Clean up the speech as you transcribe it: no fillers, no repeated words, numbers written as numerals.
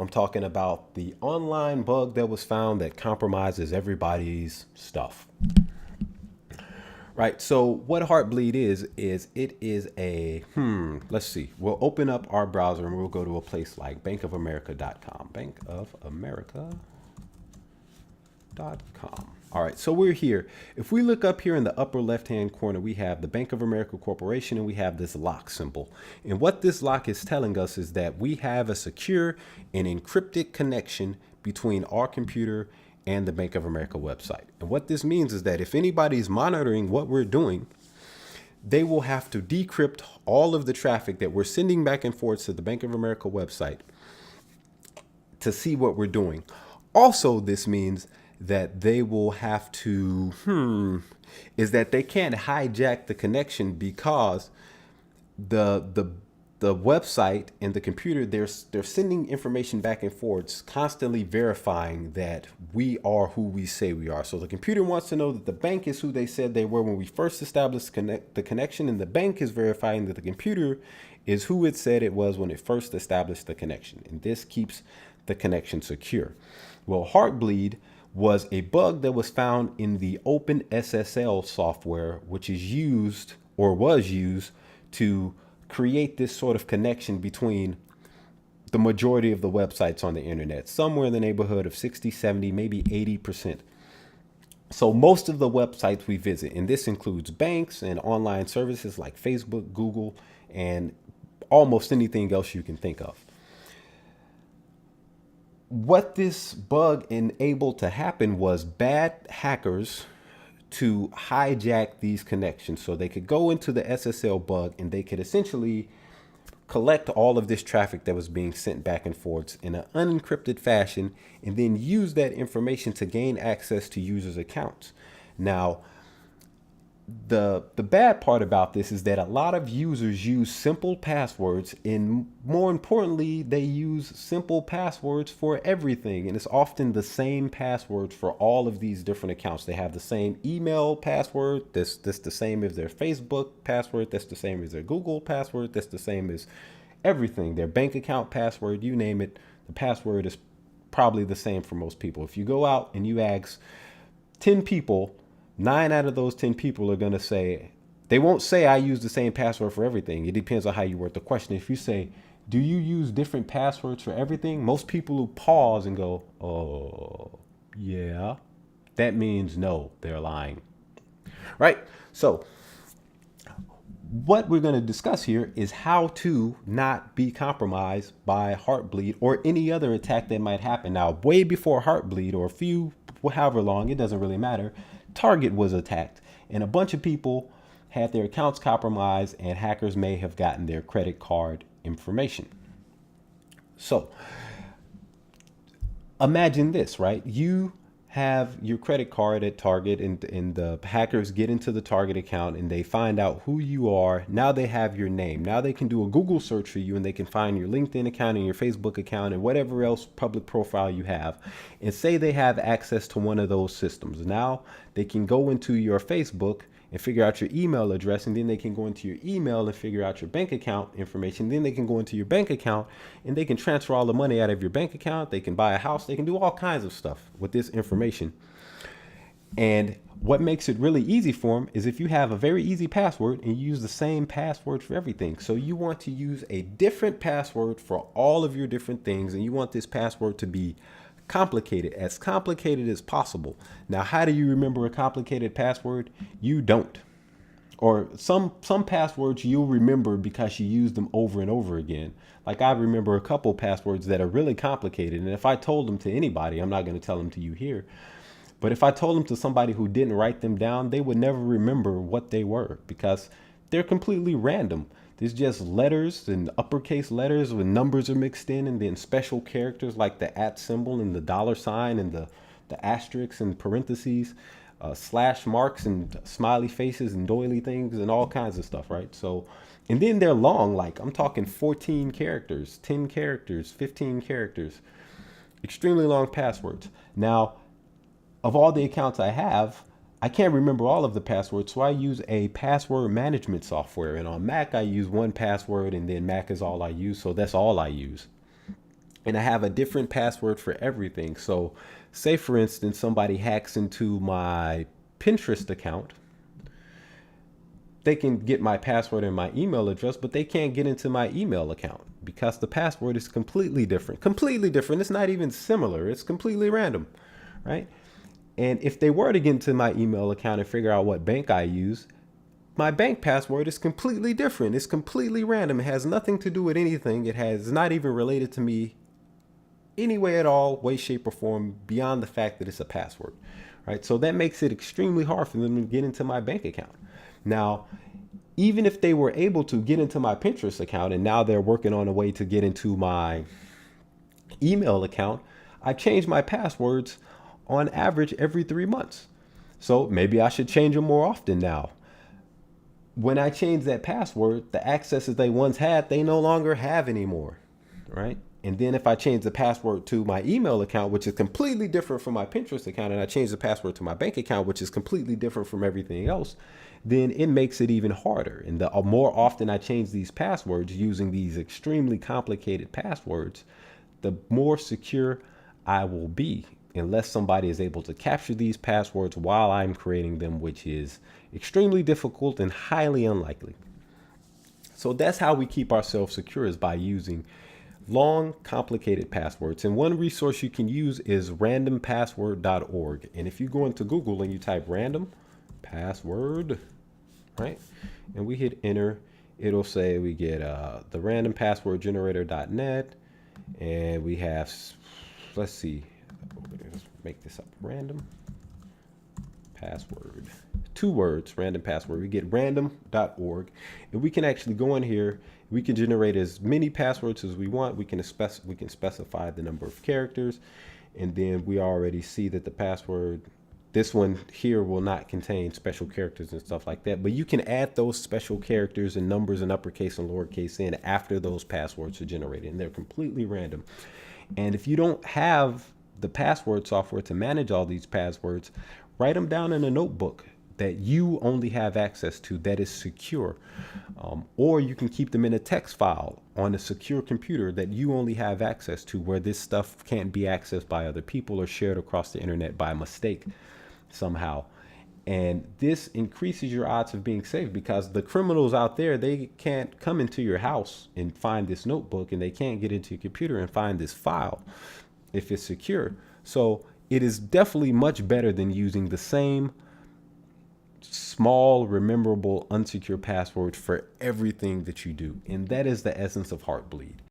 I'm talking about the online bug that was found that compromises everybody's stuff. Right. So what Heartbleed is it is a, let's see. We'll open up our browser and we'll go to a place like bankofamerica.com. Bankofamerica.com. All right, so we're here. If we look up here in the upper left-hand corner, we have the Bank of America Corporation and we have this lock symbol. And what this lock is telling us is that we have a secure and encrypted connection between our computer and the Bank of America website. And what this means is that if anybody's monitoring what we're doing, they will have to decrypt all of the traffic that we're sending back and forth to the Bank of America website to see what we're doing. Also, this means that they will have to, is that they can't hijack the connection because the website and the computer, they're sending information back and forth, constantly verifying that we are who we say we are. So the computer wants to know that the bank is who they said they were when we first established the connection, and the bank is verifying that the computer is who it said it was when it first established the connection. And this keeps the connection secure. Well, Heartbleed was a bug that was found in the OpenSSL software, which is used or was used to create this sort of connection between the majority of the websites on the internet, somewhere in the neighborhood of 60, 70, maybe 80%. So most of the websites we visit, and this includes banks and online services like Facebook, Google, and almost anything else you can think of. What this bug enabled to happen was bad hackers to hijack these connections. So they could go into the SSL bug and they could essentially collect all of this traffic that was being sent back and forth in an unencrypted fashion and then use that information to gain access to users' accounts. Now, the bad part about this is that a lot of users use simple passwords, and more importantly, they use simple passwords for everything. And it's often the same passwords for all of these different accounts. They have the same email password. That's the same as their Facebook password. That's the same as their Google password. That's the same as everything. Their bank account password, you name it. The password is probably the same for most people. If you go out and you ask 10 people, 9 out of those 10 people are going to say, they won't say I use the same password for everything. It depends on how you word the question. If you say, do you use different passwords for everything? Most people will pause and go, oh, yeah. That means no, they're lying. Right? So what we're going to discuss here is how to not be compromised by Heartbleed or any other attack that might happen. Now, way before Heartbleed, or however long, it doesn't really matter, Target was attacked and a bunch of people had their accounts compromised and hackers may have gotten their credit card information. So imagine this, right? You have your credit card at Target and the hackers get into the Target account and they find out who you are. Now they have your name. Now they can do a Google search for you and they can find your LinkedIn account and your Facebook account and whatever else public profile you have, and say they have access to one of those systems. Now they can go into your Facebook and figure out your email address, and then they can go into your email and figure out your bank account information. Then they can go into your bank account and they can transfer all the money out of your bank account. They can buy a house. They can do all kinds of stuff with this information. And what makes it really easy for them is if you have a very easy password and you use the same password for everything. So you want to use a different password for all of your different things, and you want this password to be complicated as possible. Now, how do you remember a complicated password? You don't. Or some passwords you'll remember because you use them over and over again. Like I remember a couple passwords that are really complicated, and if I told them to anybody, I'm not going to tell them to you here, but if I told them to somebody who didn't write them down, they would never remember what they were because they're completely random. There's just letters and uppercase letters when numbers are mixed in, and then special characters like the @ symbol and the $ and the asterisks and parentheses, slash marks and smiley faces and doily things and all kinds of stuff, right? So, and then they're long, like I'm talking 14 characters, 10 characters, 15 characters, extremely long passwords. Now, of all the accounts I have, I can't remember all of the passwords, so I use a password management software. And on Mac, I use 1Password, and then Mac is all I use, so that's all I use. and I have a different password for everything. So say for instance, somebody hacks into my Pinterest account, they can get my password and my email address, but they can't get into my email account because the password is completely different. Completely different. It's not even similar. It's completely random, right? And if they were to get into my email account and figure out what bank I use, my bank password is completely different. It's completely random. It has nothing to do with anything. It has not even related to me any way at all, way, shape, or form beyond the fact that it's a password, right? So that makes it extremely hard for them to get into my bank account. Now, even if they were able to get into my Pinterest account and now they're working on a way to get into my email account, I change my passwords on average every 3 months. So maybe I should change them more often now. When I change that password, the accesses they once had, they no longer have anymore, right? And then if I change the password to my email account, which is completely different from my Pinterest account, and I change the password to my bank account, which is completely different from everything else, then it makes it even harder. And the more often I change these passwords using these extremely complicated passwords, the more secure I will be, unless somebody is able to capture these passwords while I'm creating them, which is extremely difficult and highly unlikely. So that's how we keep ourselves secure, is by using long, complicated passwords. And one resource you can use is randompassword.org. And if you go into Google and you type random password, right, and we hit enter, it'll say we get the randompasswordgenerator.net, and we have, let's see, let's make this up, random password, 2 words, random password. We get random.org, and we can actually go in here. We can generate as many passwords as we want. We can specify the number of characters, and then we already see that the password, this one here, will not contain special characters and stuff like that. But you can add those special characters and numbers and uppercase and lowercase in after those passwords are generated, and they're completely random. And if you don't have the password software to manage all these passwords, write them down in a notebook that you only have access to, that is secure. Or you can keep them in a text file on a secure computer that you only have access to, where this stuff can't be accessed by other people or shared across the internet by mistake somehow. And this increases your odds of being safe, because the criminals out there, they can't come into your house and find this notebook, and they can't get into your computer and find this file if it's secure. So it is definitely much better than using the same small, rememberable, unsecure password for everything that you do. And that is the essence of Heartbleed.